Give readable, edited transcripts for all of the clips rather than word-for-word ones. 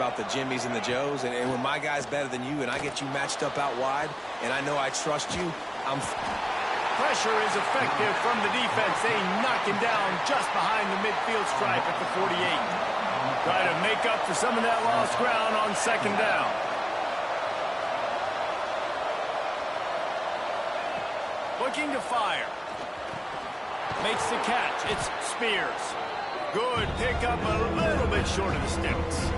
about the Jimmies and the Joes. And when my guy's better than you and I get you matched up out wide and I know I trust you, Pressure is effective from the defense. They knock him down just behind the midfield stripe at the 48. Try to make up for some of that lost ground on second down. Looking to fire. Makes the catch. It's Spears. Good pickup, a little bit short of the sticks.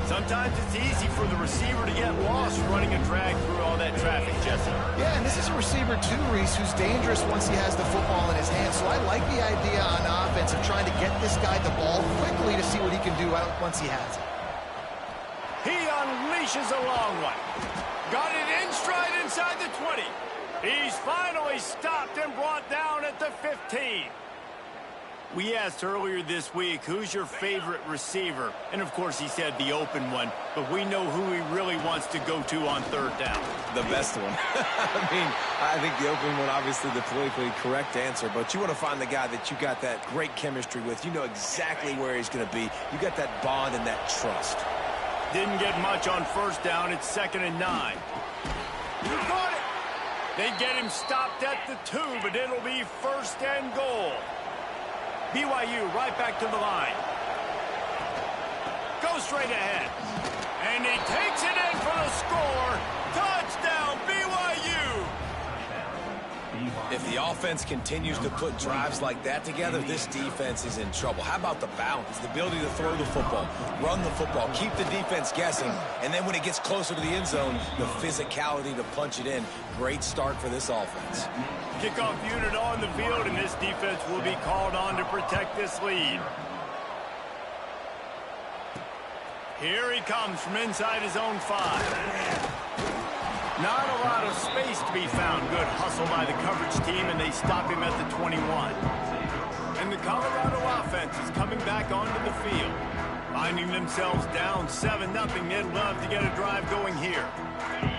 Sometimes it's easy for the receiver to get lost running a drag through all that traffic, Jesse. Yeah, and this is a receiver too, Reese, who's dangerous once he has the football in his hands. So I like the idea on offense of trying to get this guy the ball quickly to see what he can do once he has it. He unleashes a long one. Got it in stride inside the 20. He's finally stopped and brought down at the 15. We asked earlier this week, who's your favorite receiver? And, of course, he said the open one. But we know who he really wants to go to on third down. The best one. I think the open one, obviously, the politically correct answer. But you want to find the guy that you got that great chemistry with. You know exactly where he's going to be. You got that bond and that trust. Didn't get much on first down. It's 2nd and 9. You got it. They get him stopped at the 2, but it'll be 1st and goal. BYU right back to the line. Go straight ahead. And he takes it in for the score. Touchdown, BYU! If the offense continues to put drives like that together, this defense is in trouble. How about the balance, the ability to throw the football, run the football, keep the defense guessing, and then when it gets closer to the end zone, the physicality to punch it in. Great start for this offense. Kickoff unit on the field, and this defense will be called on to protect this lead. Here he comes from inside his own 5. Not a lot of space to be found. Good hustle by the coverage team, and they stop him at the 21. And the Colorado offense is coming back onto the field. Finding themselves down 7-0, they'd love to get a drive going here.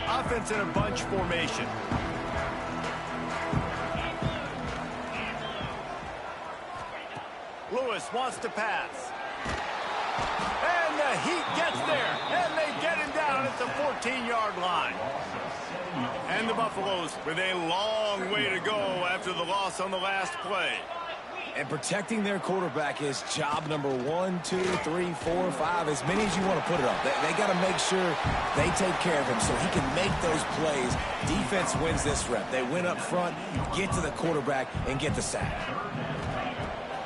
Offense in a bunch formation. Lewis wants to pass. And the heat gets there. And they get him down at the 14-yard line. And the Buffaloes with a long way to go after the loss on the last play. And protecting their quarterback is job number 1, 2, 3, 4, 5, as many as you want to put it up. They got to make sure they take care of him so he can make those plays. Defense wins this rep. They win up front, get to the quarterback, and get the sack.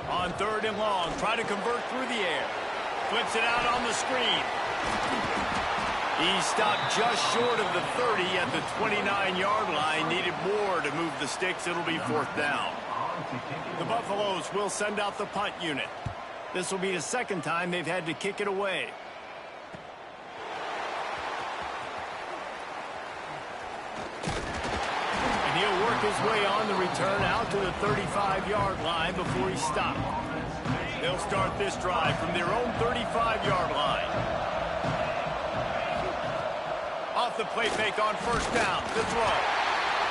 On 3rd and long, try to convert through the air. Flips it out on the screen. He stopped just short of the 30 at the 29-yard line. Needed more to move the sticks. It'll be 4th down. The Buffaloes will send out the punt unit. This will be the 2nd time they've had to kick it away. And he'll work his way on the return out to the 35-yard line before he's stopped. They'll start this drive from their own 35-yard line. Off the play fake on 1st down, the throw.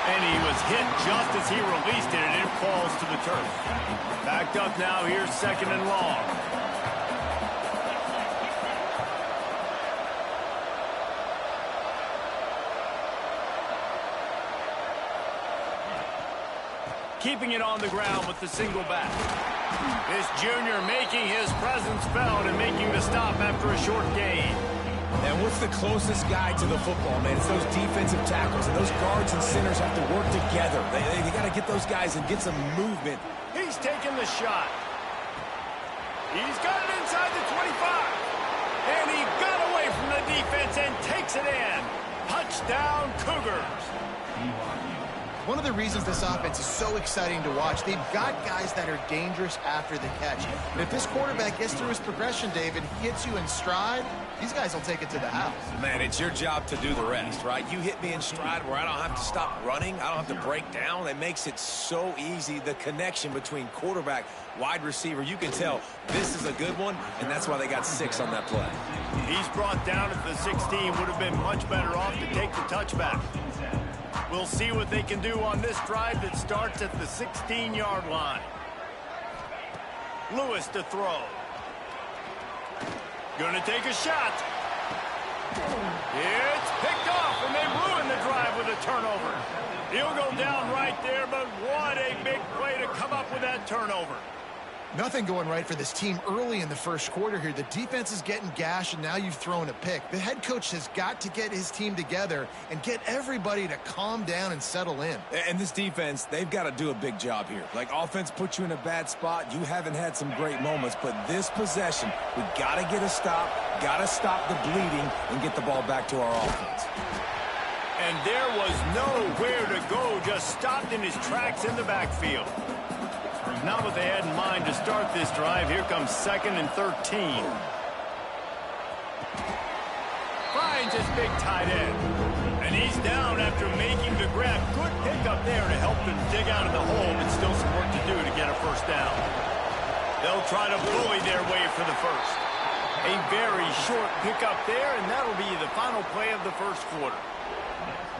And he was hit just as he released it, and it falls to the turf. Backed up now, here's 2nd and long. Keeping it on the ground with the single back. This junior making his presence felt and making the stop after a short gain. And what's the closest guy to the football, man? It's those defensive tackles, and those guards and centers have to work together. They got to get those guys and get some movement. He's taking the shot. He's got it inside the 25. And he got away from the defense and takes it in. Touchdown, Cougars. One of the reasons this offense is so exciting to watch, they've got guys that are dangerous after the catch. And if this quarterback gets through his progression, David, he hits you in stride, these guys will take it to the house. Man, it's your job to do the rest, right? You hit me in stride where I don't have to stop running. I don't have to break down. It makes it so easy. The connection between quarterback, wide receiver, you can tell this is a good one, and that's why they got 6 on that play. He's brought down at the 16. Would have been much better off to take the touchback. We'll see what they can do on this drive that starts at the 16-yard line. Lewis to throw. Gonna take a shot. It's picked off, and they ruin the drive with a turnover. He'll go down right there, but what a big play to come up with that turnover. Nothing going right for this team early in the first quarter here. The defense is getting gashed, and now you've thrown a pick. The head coach has got to get his team together and get everybody to calm down and settle in. And this defense, they've got to do a big job here. Like, offense puts you in a bad spot. You haven't had some great moments, but this possession, we got to get a stop, got to stop the bleeding, and get the ball back to our offense. And there was nowhere to go, just stopped in his tracks in the backfield. Not what they had in mind to start this drive. Here comes 2nd and 13. Finds his big tight end. And he's down after making the grab. Good pickup there to help them dig out of the hole, but still some work to do to get a first down. They'll try to bully their way for the first. A very short pickup there, and that'll be the final play of the first quarter.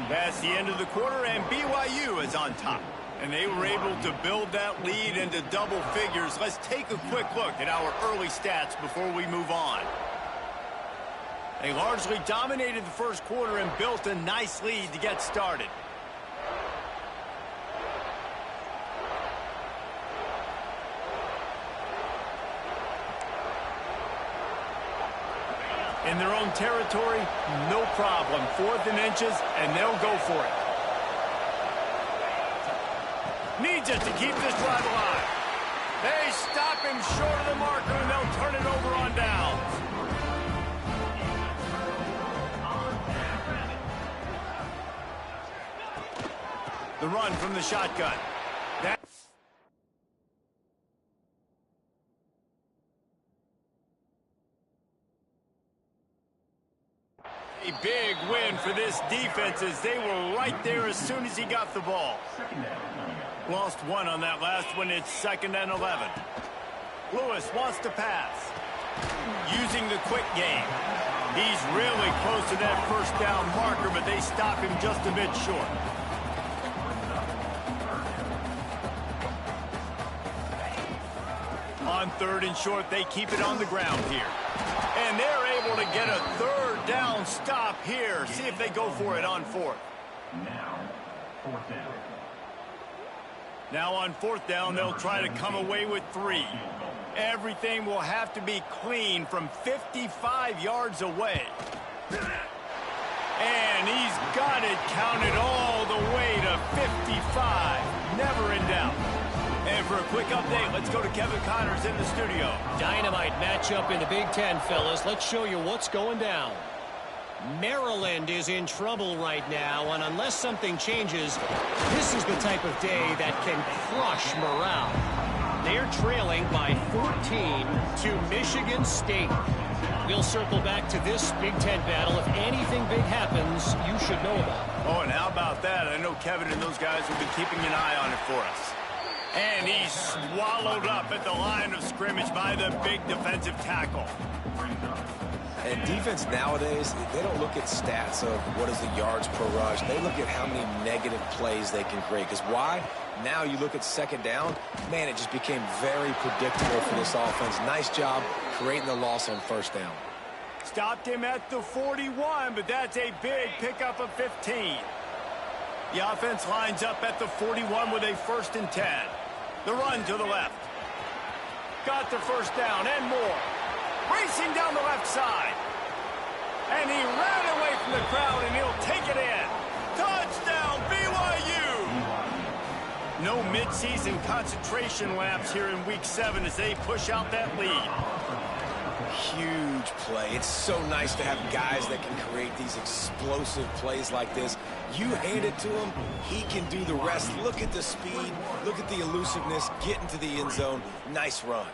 That's the end of the quarter, and BYU is on top. And they were able to build that lead into double figures. Let's take a quick look at our early stats before we move on. They largely dominated the first quarter and built a nice lead to get started. In their own territory, no problem. 4th and inches, and they'll go for it. Needs it to keep this drive alive. They stop him short of the marker, and they'll turn it over on downs. The run from the shotgun. A big win for this defense as they were right there as soon as he got the ball. Lost one on that last one. It's 2nd and 11. Lewis wants to pass. Using the quick game. He's really close to that first down marker, but they stop him just a bit short. On 3rd and short, they keep it on the ground here. And they're able to get a 3rd down stop here. See if they go for it on 4th. Now, 4th down. Now on 4th down, they'll try to come away with 3. Everything will have to be clean from 55 yards away. And he's got it counted all the way to 55. Never in doubt. And for a quick update, let's go to Kevin Connors in the studio. Dynamite matchup in the Big Ten, fellas. Let's show you what's going down. Maryland is in trouble right now, and unless something changes, this is the type of day that can crush morale. They're trailing by 14 to Michigan State. We'll circle back to this Big Ten battle. If anything big happens, you should know about it. Oh, and how about that? I know Kevin and those guys will be keeping an eye on it for us. And he's swallowed up at the line of scrimmage by the big defensive tackle. And defense nowadays, they don't look at stats of what is the yards per rush. They look at how many negative plays they can create. Because why? Now you look at 2nd down, man, it just became very predictable for this offense. Nice job creating the loss on 1st down. Stopped him at the 41, but that's a big pickup of 15. The offense lines up at the 41 with a 1st and 10. The run to the left. Got the 1st down and more. Racing down the left side. And he ran away from the crowd, and he'll take it in. Touchdown, BYU! No midseason concentration laps here in Week 7 as they push out that lead. Huge play. It's so nice to have guys that can create these explosive plays like this. You hand it to him, he can do the rest. Look at the speed. Look at the elusiveness. Get into the end zone. Nice run.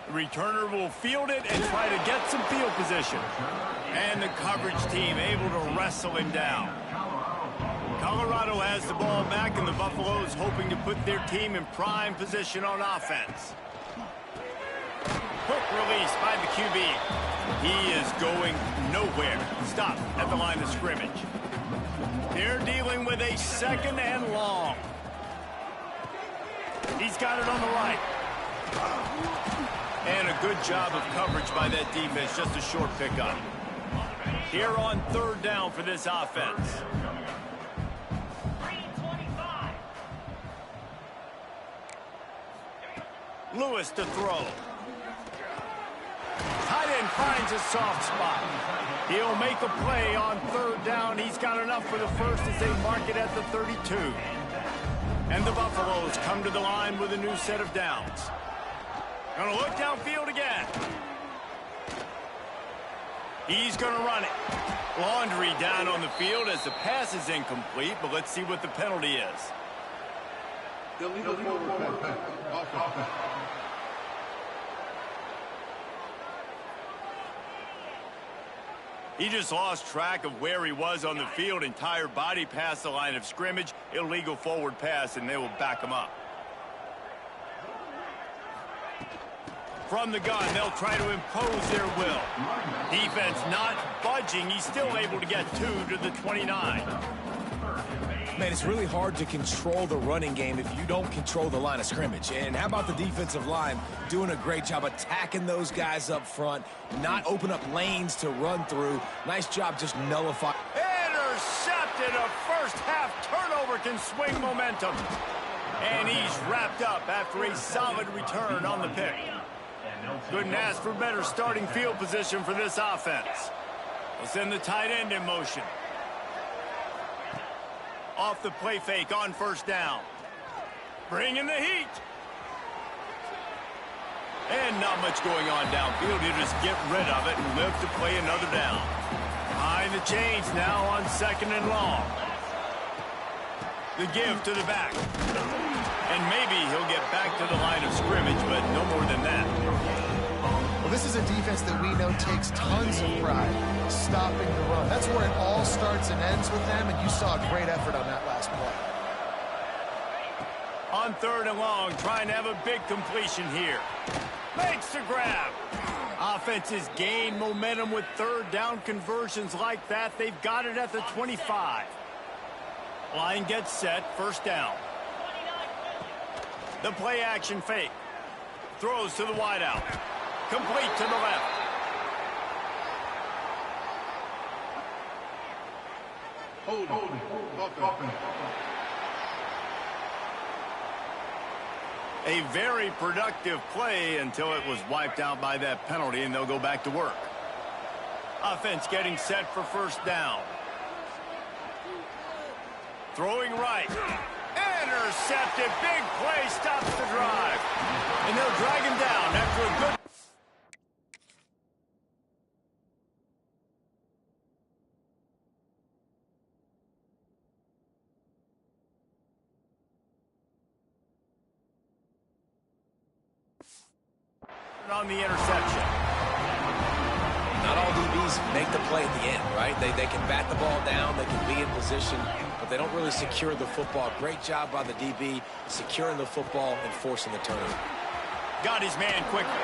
The returner will field it and try to get some field position. And the coverage team able to wrestle him down. Colorado has the ball back, and the Buffaloes hoping to put their team in prime position on offense. Quick release by the QB. He is going nowhere. Stop at the line of scrimmage. They're dealing with a 2nd and long. He's got it on the right. And a good job of coverage by that defense. Just a short pickup. Here on third down for this offense. Lewis to throw. Tight end finds a soft spot. He'll make a play on third down. He's got enough for the first as they mark it at the 32. And the Buffaloes come to the line with a new set of downs. Gonna look downfield again. He's gonna run it. Laundry down on the field as the pass is incomplete, but let's see what the penalty is. Illegal forward pass. Offense. He just lost track of where he was on the field. Entire body past the line of scrimmage. Illegal forward pass, and they will back him up. From the gun, they'll try to impose their will. Defense not budging. He's still able to get 2 to the 29. Man, it's really hard to control the running game if you don't control the line of scrimmage. And how about the defensive line doing a great job attacking those guys up front, not open up lanes to run through. Nice job just nullifying. Intercepted. A first half turnover can swing momentum. And he's wrapped up after a solid return on the pick. Couldn't ask for better starting field position for this offense. We'll send the tight end in motion. Off the play fake on first down. Bringing the heat. And not much going on downfield. He'll just get rid of it and live to play another down. Behind the chains now on second and long. The give to the back. And maybe he'll get back to the line of scrimmage, but no more than that. Well, this is a defense that we know takes tons of pride stopping the run. That's where it all starts and ends with them, and you saw a great effort on that last play. On third and long, trying to have a big completion here. Makes the grab. Offenses gain momentum with third down conversions like that. They've got it at the 25. Line gets set, first down. The play action fake. Throws to the wideout. Complete to the left. Hold. A very productive play until it was wiped out by that penalty, and they'll go back to work. Offense getting set for first down. Throwing right. Intercepted. Big play stops the drive. And they'll drag him down after a good... on the interception. Not all DBs make the play at the end, right? They can bat the ball down, they can be in position, but they don't really secure the football. Great job by the DB securing the football and forcing the turnover. Got his man quickly.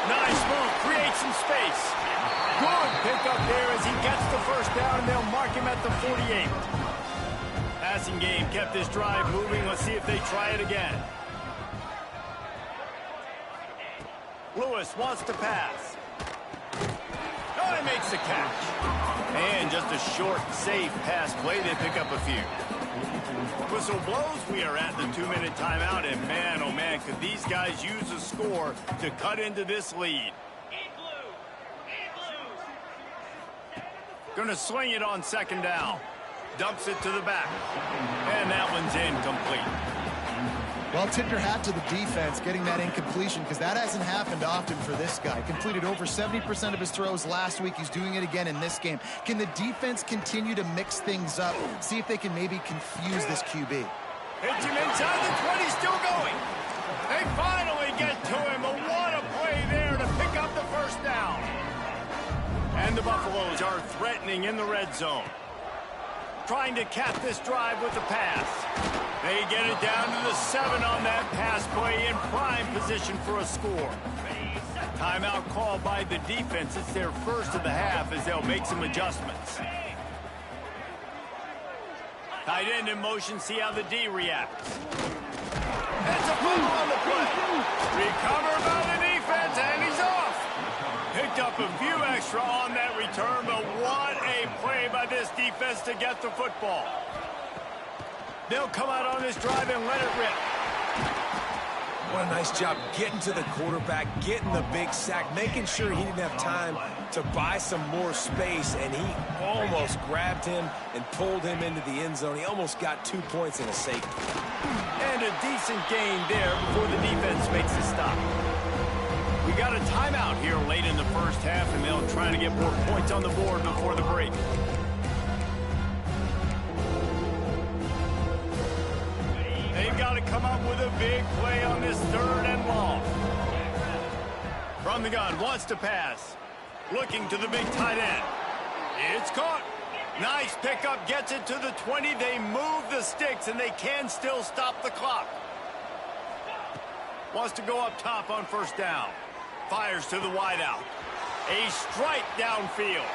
Nice move, creates some space. Good pickup there as he gets the first down, and they'll mark him at the 48. Passing game kept this drive moving. Let's see if they try it again. Lewis wants to pass. Oh, he makes the catch. And just a short, safe pass play. They pick up a few. Whistle blows. We are at the 2-minute timeout. And man, oh man, could these guys use a score to cut into this lead. Gonna swing it on second down. Dumps it to the back. And that one's incomplete. Well, tip your hat to the defense getting that incompletion, because that hasn't happened often for this guy. Completed over 70% of his throws last week. He's doing it again in this game. Can the defense continue to mix things up? See if they can maybe confuse this QB. Hits him inside the 20, still going. They finally get to him. But what a play there to pick up the first down. And the Buffaloes are threatening in the red zone. Trying to cap this drive with the pass. They get it down to the 7 on that pass play, in prime position for a score. Timeout called by the defense. It's their first of the half as they'll make some adjustments. Tight end in motion, see how the D reacts. That's a fumble on the play. Recovered by the defense, and Picked up a few extra on that return, but what a play by this defense to get the football. They'll come out on this drive and let it rip. What a nice job getting to the quarterback, getting the big sack, making sure he didn't have time to buy some more space, and he almost grabbed him and pulled him into the end zone. He almost got 2 points and a safety. And a decent gain there before the defense makes a stop. We got a timeout here late in the first half, and they'll try to get more points on the board before the break. They've got to come up with a big play on this 3rd and long. From the gun, wants to pass. Looking to the big tight end. It's caught. Nice pickup, gets it to the 20. They move the sticks, and they can still stop the clock. Wants to go up top on 1st down. Fires to the wideout. A strike downfield.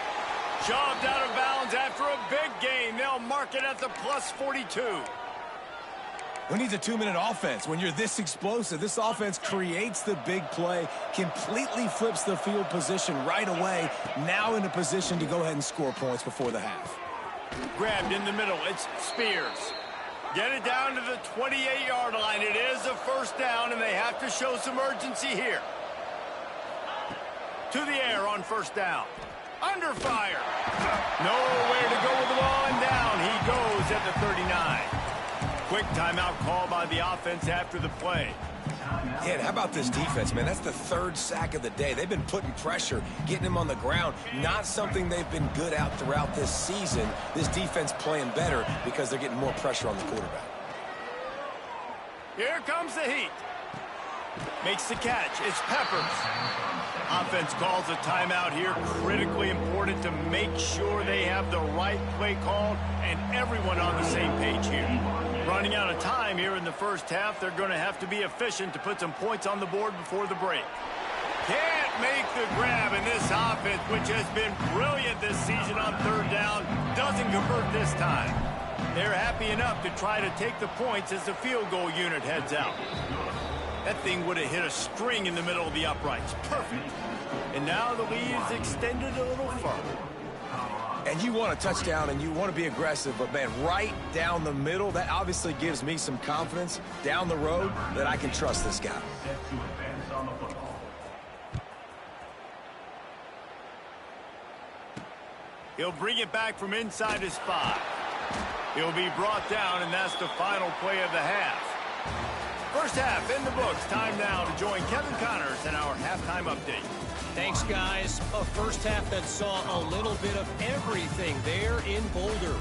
Shoved out of bounds after a big gain. They'll mark it at the plus 42. Who needs a 2-minute offense? When you're this explosive, this offense creates the big play, completely flips the field position right away, now in a position to go ahead and score points before the half. Grabbed in the middle. It's Spears. Get it down to the 28-yard line. It is a 1st down, and they have to show some urgency here. To the air on 1st down. Under fire. Nowhere to go with the ball, and down he goes at the 39. Quick timeout call by the offense after the play. Yeah, and how about this defense, man? That's the 3rd sack of the day. They've been putting pressure, getting him on the ground. Not something they've been good at throughout this season. This defense playing better because they're getting more pressure on the quarterback. Here comes the heat. Makes the catch. It's Peppers. Offense calls a timeout here. Critically important to make sure they have the right play called and everyone on the same page here. Running out of time here in the first half. They're going to have to be efficient to put some points on the board before the break. Can't make the grab, and this offense, which has been brilliant this season on 3rd down, doesn't convert this time. They're happy enough to try to take the points as the field goal unit heads out. That thing would have hit a string in the middle of the uprights. Perfect. And now the lead is extended a little further. And you want a touchdown and you want to be aggressive, but, man, right down the middle, that obviously gives me some confidence down the road that I can trust this guy. He'll bring it back from inside his 5. He'll be brought down, and that's the final play of the half. First half in the books. Time now to join Kevin Connors in our halftime update. Thanks, guys. A first half that saw a little bit of everything there in Boulder.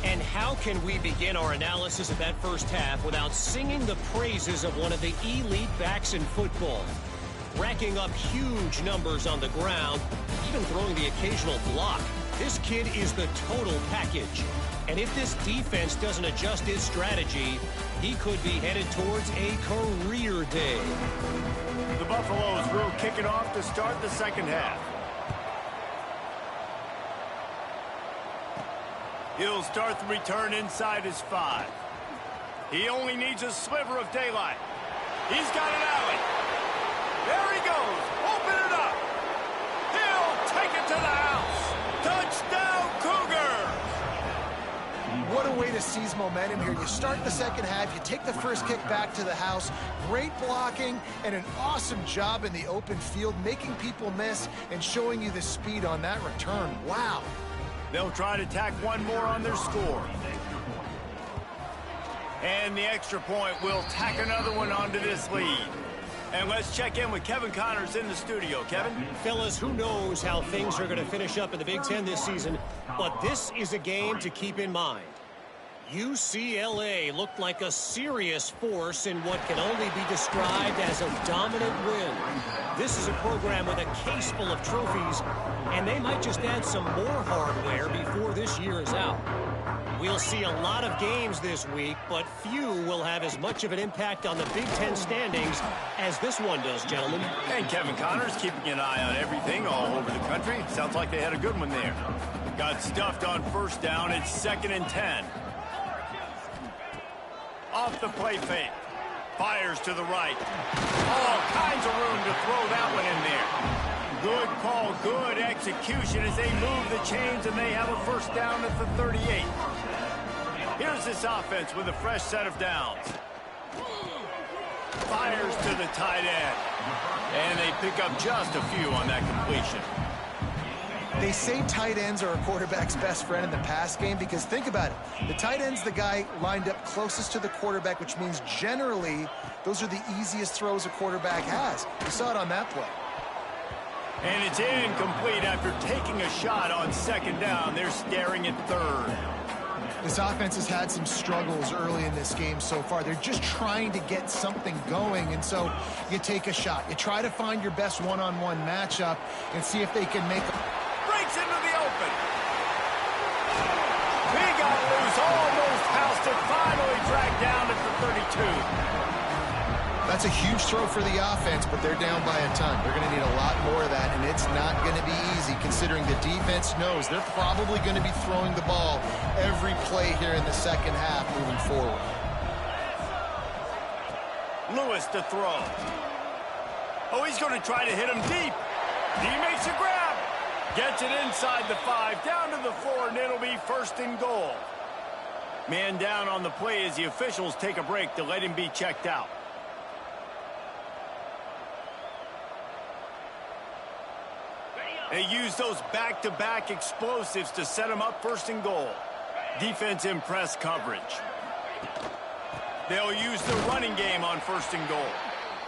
And how can we begin our analysis of that first half without singing the praises of one of the elite backs in football? Racking up huge numbers on the ground, even throwing the occasional block. This kid is the total package. And if this defense doesn't adjust its strategy, he could be headed towards a career day. The Buffaloes will kick it off to start the second half. He'll start the return inside his 5. He only needs a sliver of daylight. He's got an alley. There he goes. Open it up. He'll take it to the house. Touchdown, Cougars. What a way to seize momentum here. You start the second half, you take the first kick back to the house. Great blocking and an awesome job in the open field, making people miss and showing you the speed on that return. Wow. They'll try to tack one more on their score. And the extra point will tack another one onto this lead. And let's check in with Kevin Connors in the studio. Kevin? Fellas, who knows how things are going to finish up in the Big Ten this season, but this is a game to keep in mind. UCLA looked like a serious force in what can only be described as a dominant win. This is a program with a case full of trophies, and they might just add some more hardware before this year is out. We'll see a lot of games this week, but few will have as much of an impact on the Big Ten standings as this one does, gentlemen. And Kevin Connors keeping an eye on everything all over the country. Sounds like they had a good one there. Got stuffed on first down. It's 2nd and 10. Off the play fake. Fires to the right. All kinds of room to throw that one in there. Good call, good execution as they move the chains and they have a first down at the 38. Here's this offense with a fresh set of downs. Fires to the tight end. And they pick up just a few on that completion. They say tight ends are a quarterback's best friend in the pass game because think about it. The tight end's the guy lined up closest to the quarterback, which means generally those are the easiest throws a quarterback has. You saw it on that play. And it's incomplete after taking a shot on second down. They're staring at third. This offense has had some struggles early in this game so far. They're just trying to get something going, and so you take a shot. You try to find your best one-on-one matchup and see if they can make a... Breaks into the open. He got loose, almost housed it, finally dragged down at the 32. That's a huge throw for the offense, but they're down by a ton. They're going to need a lot more of that, and it's not going to be easy considering the defense knows they're probably going to be throwing the ball every play here in the second half moving forward. Lewis to throw. Oh, he's going to try to hit him deep. He makes a grab. Gets it inside the 5, down to the 4, and it'll be first and goal. Man down on the play as the officials take a break to let him be checked out. They use those back-to-back explosives to set them up first and goal. Defense in press coverage. They'll use the running game on first and goal.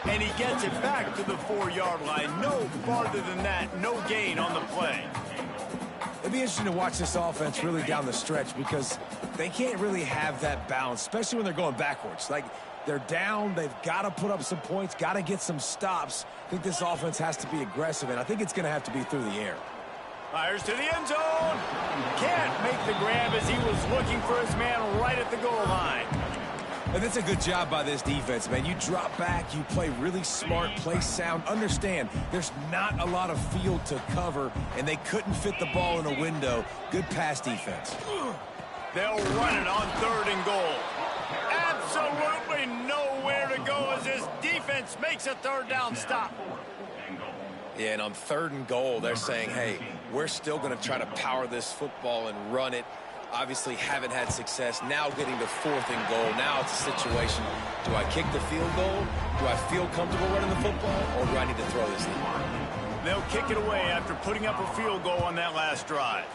And he gets it back to the 4-yard line. No farther than that, no gain on the play. It'll be interesting to watch this offense really down the stretch because they can't really have that balance, especially when they're going backwards. Like, they're down, they've got to put up some points, got to get some stops. I think this offense has to be aggressive, and I think it's going to have to be through the air. Fires to the end zone. Can't make the grab as he was looking for his man right at the goal line. And that's a good job by this defense, man. You drop back, you play really smart, play sound. Understand, there's not a lot of field to cover, and they couldn't fit the ball in a window. Good pass defense. They'll run it on third and goal. Absolutely nowhere to go as this defense makes a third down stop. Yeah, and on third and goal, they're saying, hey, we're still going to try to power this football and run it. Obviously haven't had success. Now getting to fourth and goal. Now it's a situation, do I kick the field goal? Do I feel comfortable running the football? Or do I need to throw this thing? They'll kick it away after putting up a field goal on that last drive.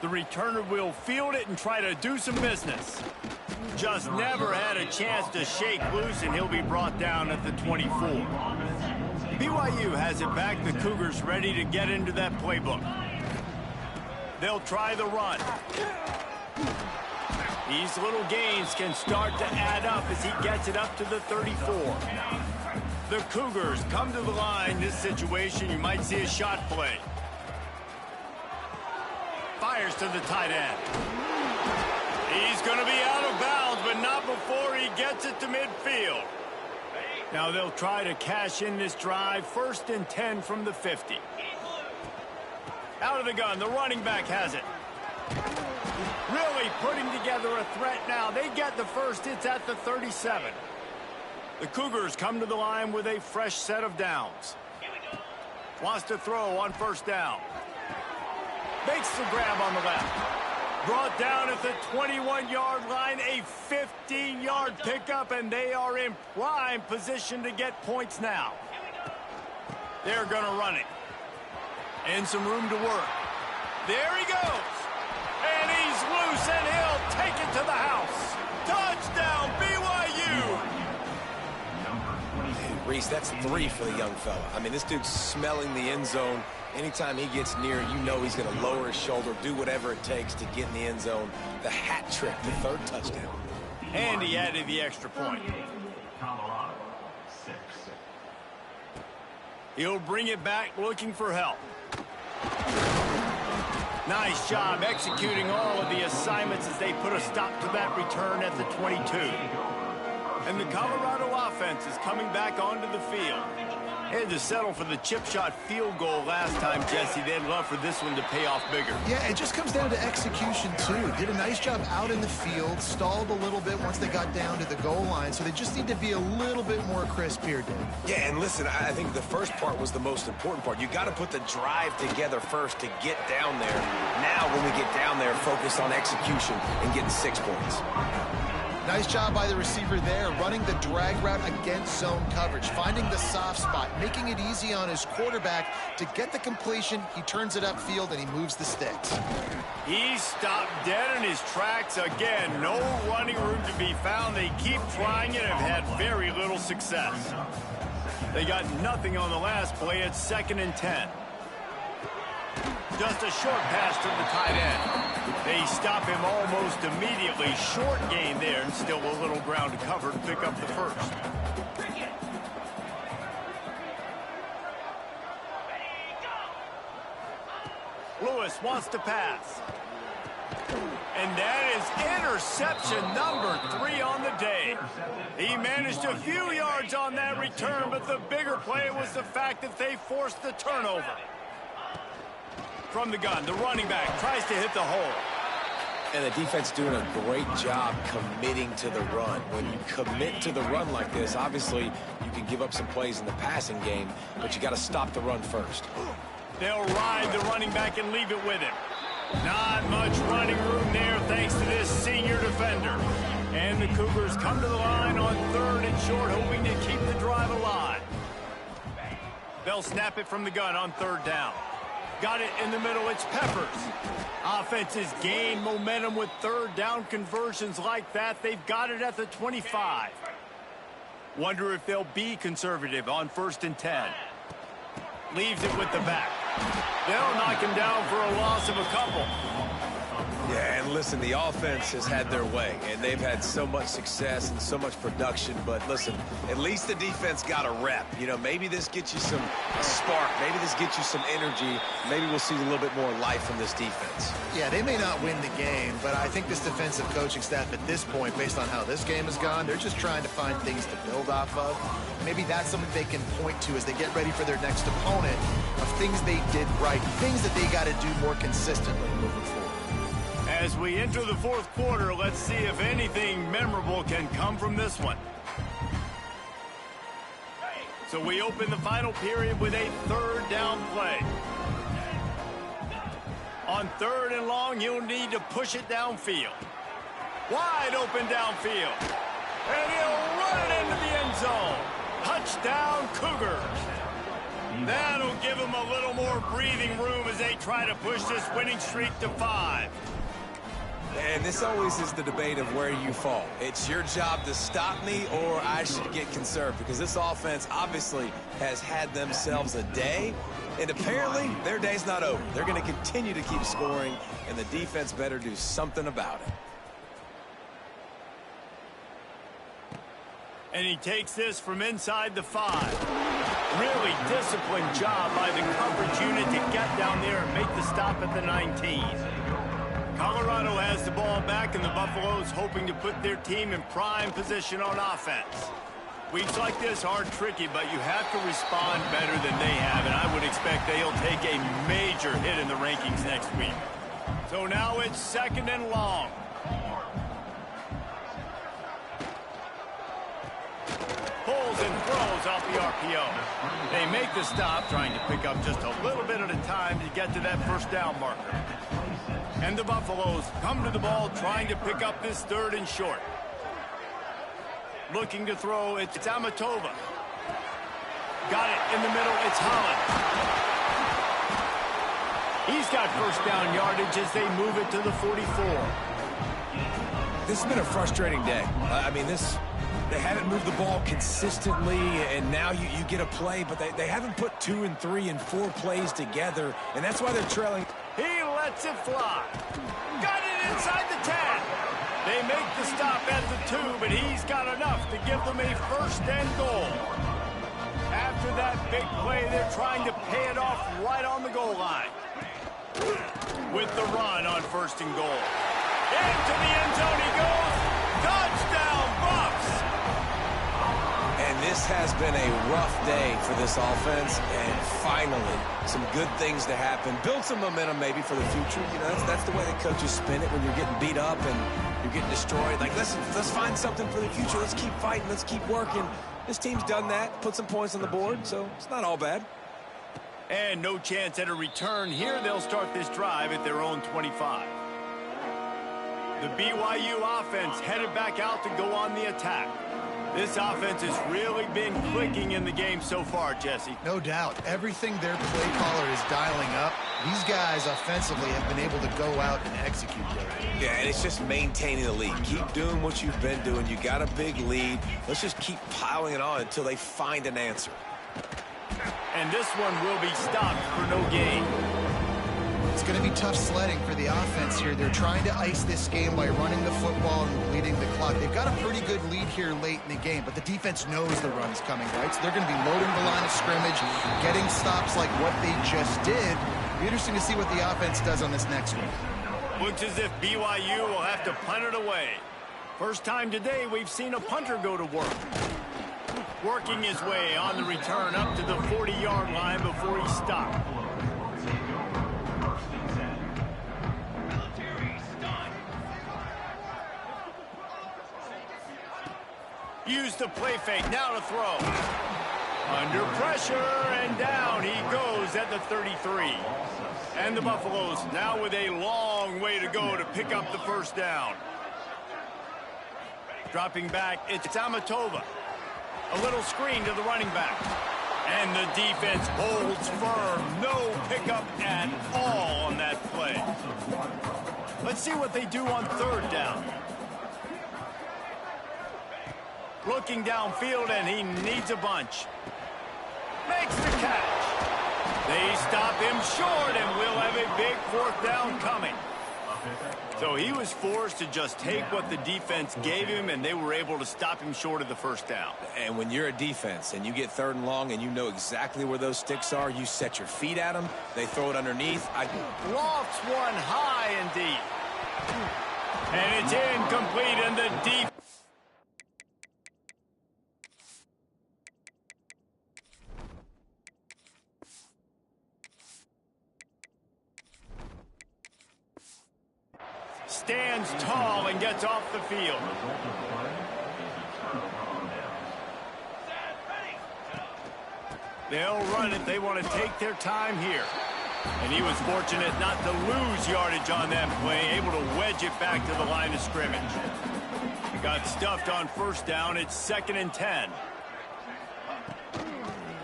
The returner will field it and try to do some business. Just never had a chance to shake loose, and he'll be brought down at the 24. BYU has it back. The Cougars ready to get into that playbook. They'll try the run. These little gains can start to add up as he gets it up to the 34. The Cougars come to the line. This situation, you might see a shot play. Fires to the tight end. He's going to be out of bounds, but not before he gets it to midfield. Now they'll try to cash in this drive. First and 10 from the 50. Out of the gun, the running back has it. Really putting together a threat now. They get the first. It's at the 37. The Cougars come to the line with a fresh set of downs. Wants to throw on first down. Makes the grab on the left. Brought down at the 21-yard line, a 15-yard pickup, and they are in prime position to get points now. They're going to run it. And some room to work. There he goes. And he's loose, and he'll take it to the house. Touchdown, BYU. Reese, that's 3 for the young fella. I mean, this dude's smelling the end zone. Anytime he gets near, you know he's going to lower his shoulder, do whatever it takes to get in the end zone. The hat trick, the 3rd touchdown. And he added the extra point. Colorado, 6. He'll bring it back looking for help. Nice job executing all of the assignments as they put a stop to that return at the 22. And the Colorado offense is coming back onto the field. Had to settle for the chip shot field goal last time, Jesse. They'd love for this one to pay off bigger. Yeah, it just comes down to execution, too. Did a nice job out in the field, stalled a little bit once they got down to the goal line, so they just need to be a little bit more crisp here, Dave. Yeah, and listen, I think the first part was the most important part. You got to put the drive together first to get down there. Now, when we get down there, focus on execution and getting 6 points. Nice job by the receiver there, running the drag route against zone coverage, finding the soft spot, making it easy on his quarterback to get the completion. He turns it upfield, and he moves the sticks. He stopped dead in his tracks again. No running room to be found. They keep trying it and have had very little success. They got nothing on the last play. It's 2nd and 10. Just a short pass to the tight end. They stop him almost immediately. Short gain there, and still a little ground to cover to pick up the first. Lewis wants to pass. And that is interception number 3 on the day. He managed a few yards on that return, but the bigger play was the fact that they forced the turnover. From the gun, the running back tries to hit the hole. And the defense doing a great job committing to the run. When you commit to the run like this, obviously you can give up some plays in the passing game, but you got to stop the run first. They'll ride the running back and leave it with him. Not much running room there thanks to this senior defender. And the Cougars come to the line on 3rd and short, hoping to keep the drive alive. They'll snap it from the gun on 3rd down. Got it in the middle, it's Peppers. Offenses gain momentum with 3rd down conversions like that. They've got it at the 25. Wonder if they'll be conservative on 1st and 10. Leaves it with the back. They'll knock him down for a loss of a couple. Yeah, and listen, the offense has had their way, and they've had so much success and so much production. But listen, at least the defense got a rep. You know, maybe this gets you some spark. Maybe this gets you some energy. Maybe we'll see a little bit more life from this defense. Yeah, they may not win the game, but I think this defensive coaching staff at this point, based on how this game has gone, they're just trying to find things to build off of. Maybe that's something they can point to as they get ready for their next opponent of things they did right, things that they got to do more consistently moving forward. As we enter the 4th quarter, let's see if anything memorable can come from this one. So we open the final period with a 3rd down play. On 3rd and long, you'll need to push it downfield. Wide open downfield. And he'll run it into the end zone. Touchdown, Cougars. That'll give them a little more breathing room as they try to push this winning streak to 5. And this always is the debate of where you fall. It's your job to stop me or I should get conserved, because this offense obviously has had themselves a day, and apparently their day's not over. They're going to continue to keep scoring, and the defense better do something about it. And he takes this from inside the 5. Really disciplined job by the coverage unit to get down there and make the stop at the 19. Colorado has the ball back, and the Buffaloes hoping to put their team in prime position on offense. Weeks like this are tricky, but you have to respond better than they have, and I would expect they'll take a major hit in the rankings next week. So now it's 2nd and long. Pulls and throws off the RPO. They make the stop, trying to pick up just a little bit at a time to get to that 1st down marker. And the Buffaloes come to the ball, trying to pick up this 3rd and short. Looking to throw, it's Amatova. Got it in the middle, it's Holland. He's got 1st down yardage as they move it to the 44. This has been a frustrating day. I mean, they haven't moved the ball consistently, and now you get a play, but they haven't put 2 and 3 and 4 plays together, and that's why they're trailing. He lets it fly. Got it inside the 10. They make the stop at the 2, but he's got enough to give them a 1st and goal. After that big play, they're trying to pay it off right on the goal line. With the run on 1st and goal. Into the end zone he goes. Touchdown, Buffs! And This has been a rough day for this offense, and finally, some good things to happen. Build some momentum maybe for the future. You know, that's the way the coaches spin it when you're getting beat up and you're getting destroyed. Like, let's find something for the future. Let's keep fighting. Let's keep working. This team's done that, put some points on the board, so it's not all bad. And no chance at a return here. They'll start this drive at their own 25. The BYU offense headed back out to go on the attack. This offense has really been clicking in the game so far, Jesse. No doubt. Everything their play caller is dialing up, these guys offensively have been able to go out and execute there. Yeah, and it's just maintaining the lead. Keep doing what you've been doing. You got a big lead. Let's just keep piling it on until they find an answer. And this one will be stopped for no gain. It's going to be tough sledding for the offense here. They're trying to ice this game by running the football and bleeding the clock. They've got a pretty good lead here late in the game, but the defense knows the run is coming, right? So they're going to be loading the line of scrimmage, getting stops like what they just did. It'll be interesting to see what the offense does on this next one. Looks as if BYU will have to punt it away. First time today we've seen a punter go to work. Working his way on the return up to the 40-yard line before he stopped. Use the play fake, now to throw. Under pressure, and down he goes at the 33. And the Buffaloes now with a long way to go to pick up the first down. Dropping back, it's Amatova. A little screen to the running back. And the defense holds firm. No pickup at all on that play. Let's see what they do on third down. Looking downfield, and he needs a bunch. Makes the catch. They stop him short, and we'll have a big fourth down coming. So he was forced to just take what the defense gave him, and they were able to stop him short of the first down. And when you're a defense and you get third and long and you know exactly where those sticks are, you set your feet at them, they throw it underneath. Lofts one high and deep. And it's incomplete, and the deep. Stands tall and gets off the field. They'll run it. They want to take their time here. And he was fortunate not to lose yardage on that play, able to wedge it back to the line of scrimmage. He got stuffed on first down. It's 2nd and 10.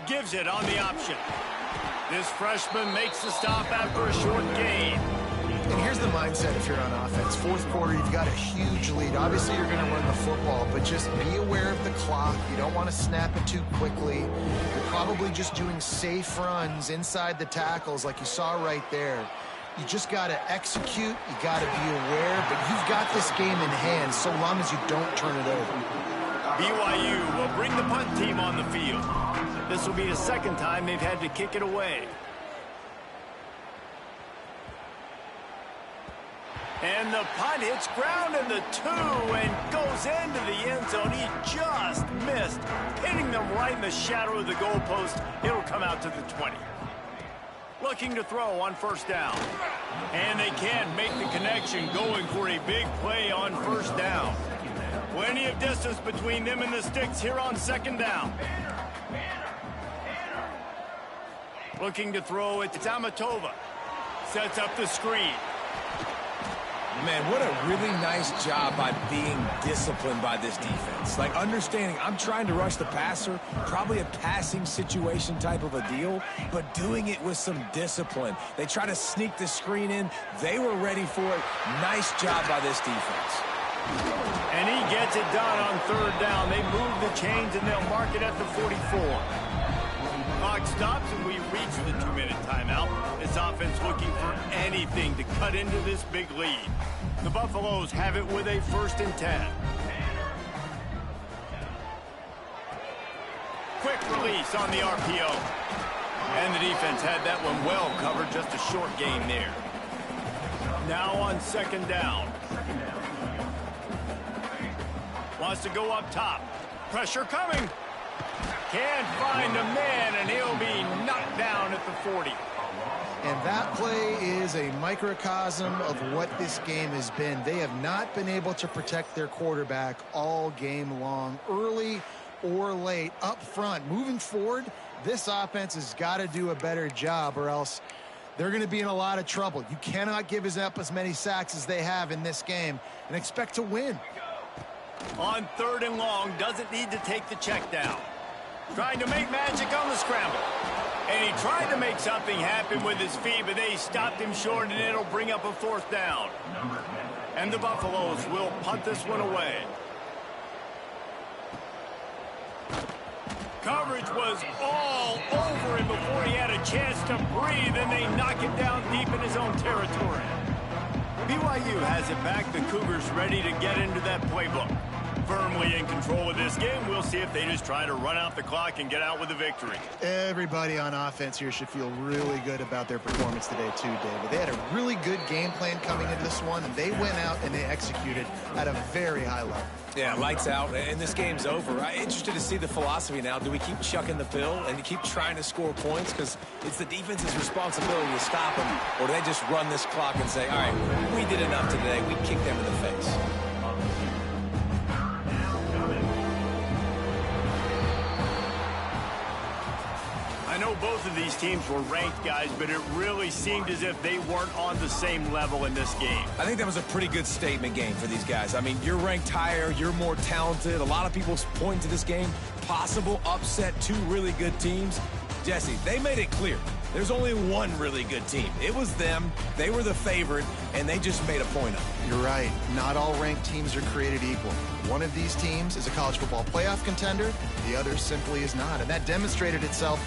Gives it on the option. This freshman makes the stop after a short gain. And here's the mindset if you're on offense. Fourth quarter, you've got a huge lead. Obviously, you're going to run the football, but just be aware of the clock. You don't want to snap it too quickly. You're probably just doing safe runs inside the tackles like you saw right there. You just got to execute. You got to be aware, but you've got this game in hand so long as you don't turn it over. BYU will bring the punt team on the field. This will be the second time they've had to kick it away. And the punt hits ground in the 2 and goes into the end zone. He just missed, hitting them right in the shadow of the goalpost. It'll come out to the 20. Looking to throw on first down. And they can't make the connection, going for a big play on first down. Plenty of distance between them and the sticks here on second down. Looking to throw it to Amatova. Sets up the screen. Man, what a really nice job by being disciplined by this defense. Like, understanding I'm trying to rush the passer, probably a passing situation type of a deal, but doing it with some discipline. They try to sneak the screen in. They were ready for it. Nice job by this defense. And he gets it done on third down. They move the chains, and they'll mark it at the 44. Clock stops, and we reach the 2-minute timeout. This offense looking for anything to cut into this big lead. The Buffaloes have it with a 1st and 10. Quick release on the RPO. And the defense had that one well covered, just a short gain there. Now on second down. Wants to go up top. Pressure coming. Can't find a man, and he'll be knocked down at the 40. And that play is a microcosm of what this game has been. They have not been able to protect their quarterback all game long, early or late, up front. Moving forward, this offense has got to do a better job, or else they're going to be in a lot of trouble. You cannot give up as many sacks as they have in this game and expect to win. On 3rd and long, doesn't need to take the check down. Trying to make magic on the scramble. And he tried to make something happen with his feet, but they stopped him short, and it'll bring up a 4th down. And the Buffaloes will punt this one away. Coverage was all over him before he had a chance to breathe, and they knock him down deep in his own territory. BYU has it back. The Cougars ready to get into that playbook. Firmly in control of this game. We'll see if they just try to run out the clock and get out with a victory. Everybody on offense here should feel really good about their performance today too, David. They had a really good game plan coming into this one, and they went out and they executed at a very high level. Yeah, lights out, and this game's over. I'm interested to see the philosophy now. Do we keep chucking the pill and keep trying to score points because it's the defense's responsibility to stop them, or do they just run this clock and say, all right, we did enough today, we kicked them in the face? I know both of these teams were ranked, guys, but it really seemed as if they weren't on the same level in this game. I think that was a pretty good statement game for these guys. I mean, you're ranked higher, you're more talented. A lot of people point to this game, possible upset, 2 really good teams. Jesse, they made it clear. There's only one really good team. It was them. They were the favorite, and they just made a point of it. You're right. Not all ranked teams are created equal. One of these teams is a college football playoff contender. The other simply is not, and that demonstrated itself.